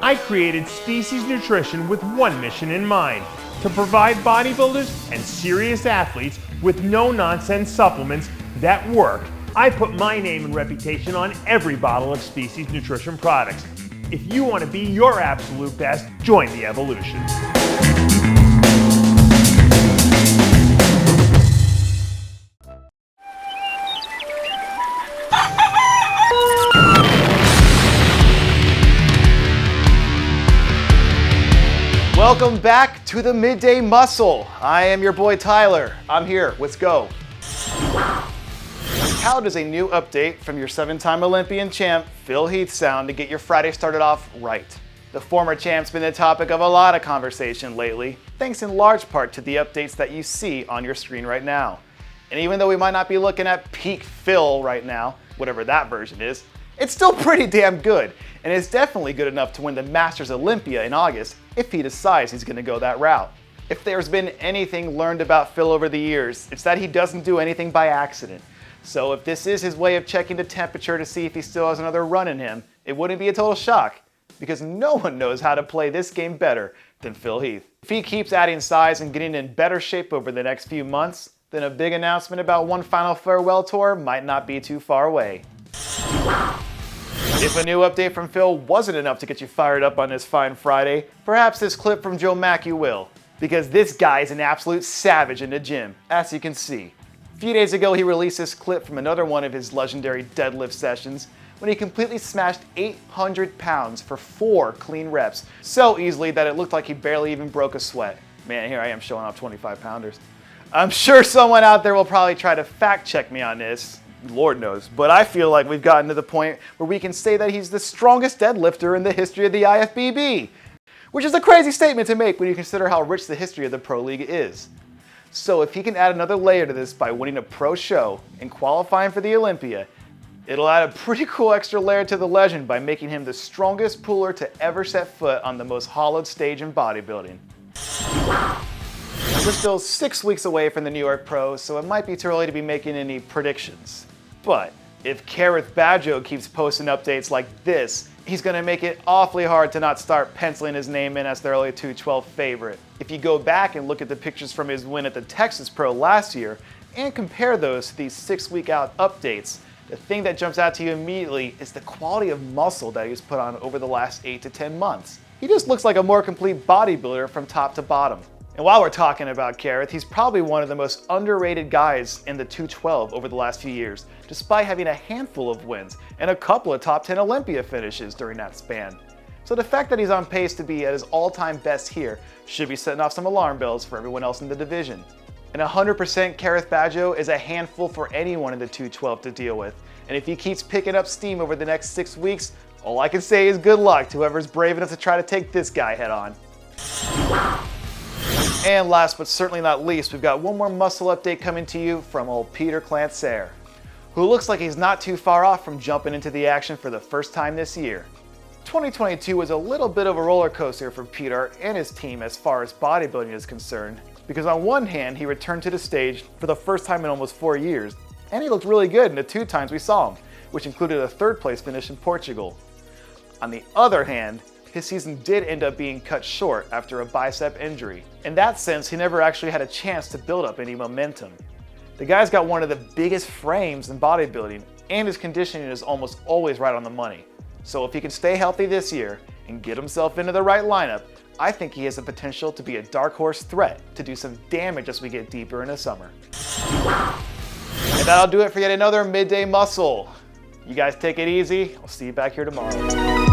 I created Species Nutrition with one mission in mind: to provide bodybuilders and serious athletes with no-nonsense supplements that work. I put my name and reputation on every bottle of Species Nutrition products. If you want to be your absolute best, join the evolution. Welcome back to the Midday Muscle. I am your boy Tyler. I'm here. Let's go. How does a new update from your 7-time Olympian champ Phil Heath sound to get your Friday started off right? The former champ's been the topic of a lot of conversation lately, thanks in large part to the updates that you see on your screen right now. And even though we might not be looking at peak Phil right now, whatever that version is, it's still pretty damn good, and it's definitely good enough to win the Masters Olympia in August if he decides he's going to go that route. If there's been anything learned about Phil over the years, it's that he doesn't do anything by accident. So if this is his way of checking the temperature to see if he still has another run in him, it wouldn't be a total shock, because no one knows how to play this game better than Phil Heath. If he keeps adding size and getting in better shape over the next few months, then a big announcement about one final farewell tour might not be too far away. If a new update from Phil wasn't enough to get you fired up on this fine Friday, perhaps this clip from Joe Mackey will, because this guy is an absolute savage in the gym, as you can see. A few days ago, he released this clip from another one of his legendary deadlift sessions when he completely smashed 800 pounds for 4 clean reps, so easily that it looked like he barely even broke a sweat. Man, here I am showing off 25-pounders. I'm sure someone out there will probably try to fact check me on this. Lord knows, but I feel like we've gotten to the point where we can say that he's the strongest deadlifter in the history of the IFBB, which is a crazy statement to make when you consider how rich the history of the Pro League is. So if he can add another layer to this by winning a pro show and qualifying for the Olympia, it'll add a pretty cool extra layer to the legend by making him the strongest puller to ever set foot on the most hollowed stage in bodybuilding. We're still 6 weeks away from the New York Pros, so it might be too early to be making any predictions. But if Karith Badjo keeps posting updates like this, he's going to make it awfully hard to not start penciling his name in as the early 212 favorite. If you go back and look at the pictures from his win at the Texas Pro last year and compare those to these 6-week out updates, the thing that jumps out to you immediately is the quality of muscle that he's put on over the last 8 to 10 months. He just looks like a more complete bodybuilder from top to bottom. And while we're talking about Karith, he's probably one of the most underrated guys in the 212 over the last few years, despite having a handful of wins and a couple of top 10 Olympia finishes during that span. So the fact that he's on pace to be at his all-time best here should be setting off some alarm bells for everyone else in the division. And 100% Karith Badjo is a handful for anyone in the 212 to deal with. And if he keeps picking up steam over the next 6 weeks, all I can say is good luck to whoever's brave enough to try to take this guy head on. And last but certainly not least, we've got one more muscle update coming to you from old Peter Clancer, who looks like he's not too far off from jumping into the action for the first time this year. 2022 was a little bit of a roller coaster for Peter and his team as far as bodybuilding is concerned, because on one hand, he returned to the stage for the first time in almost 4 years, and he looked really good in the 2 times we saw him, which included a 3rd place finish in Portugal. On the other hand, his season did end up being cut short after a bicep injury. In that sense, he never actually had a chance to build up any momentum. The guy's got one of the biggest frames in bodybuilding, and his conditioning is almost always right on the money. So if he can stay healthy this year and get himself into the right lineup, I think he has the potential to be a dark horse threat to do some damage as we get deeper in the summer. And that'll do it for yet another Midday Muscle. You guys take it easy. I'll see you back here tomorrow.